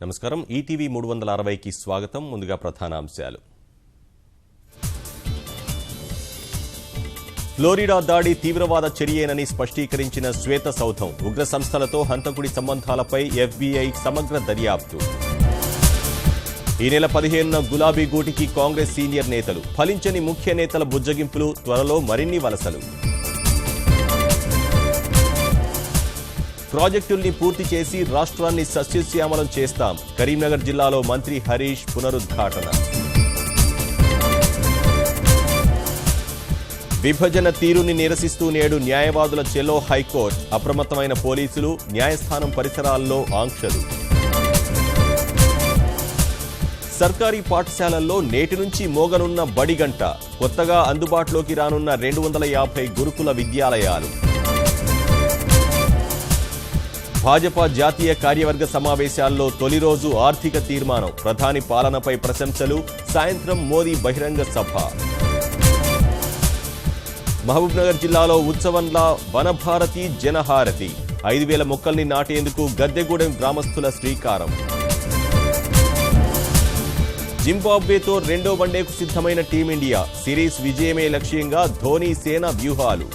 నమస్కారం. ఈటీవీ 360కి స్వాగతం. ముందుగా ప్రధానాంశాలు. ఫ్లోరిడా దాడి తీవ్రవాద చర్యేనని స్పష్టీకరించిన శ్వేత సౌధం. ఉగ్ర సంస్థలతో హంతకుడి సంబంధాలపై ఎఫ్బీఐ సమగ్ర దర్యాప్తు. ఈ నెల 15న గులాబీ గూటికి కాంగ్రెస్ సీనియర్ నేతలు. ఫలించని ముఖ్య నేతల బుజ్జగింపులు, త్వరలో మరిన్ని వలసలు. ప్రాజెక్టుల్ని పూర్తి చేసి రాష్ట్రాన్ని సస్యశ్యామలం చేస్తాం. కరీంనగర్ జిల్లాలో మంత్రి హరీష్ పునరుద్ఘాటన. విభజన తీరుని నిరసిస్తూ నేడు న్యాయవాదుల చెలో హైకోర్టు. అప్రమత్తమైన పోలీసులు, న్యాయస్థానం పరిసరాల్లో ఆంక్షలు. సర్కారీ పాఠశాలల్లో నేటి నుంచి మోగనున్న బడిగంట. కొత్తగా అందుబాటులోకి రానున్న 250 గురుకుల విద్యాలయాలు. భాజపా జాతీయ కార్యవర్గ సమావేశాల్లో తొలి రోజు ఆర్థిక తీర్మానం. ప్రధాని పాలనపై ప్రశంసలు. సాయంత్రం మోదీ బహిరంగ సభ. మహబూబ్నగర్ జిల్లాలో ఉత్సవంలా వనభారతి జనహారతి. 5,000 మొక్కల్ని నాటేందుకు గద్దెగూడెం గ్రామస్తుల శ్రీకారం. జింబాబ్వేతో రెండో వన్డేకు సిద్ధమైన టీమిండియా. సిరీస్ విజయమే లక్ష్యంగా ధోనీ సేన వ్యూహాలు.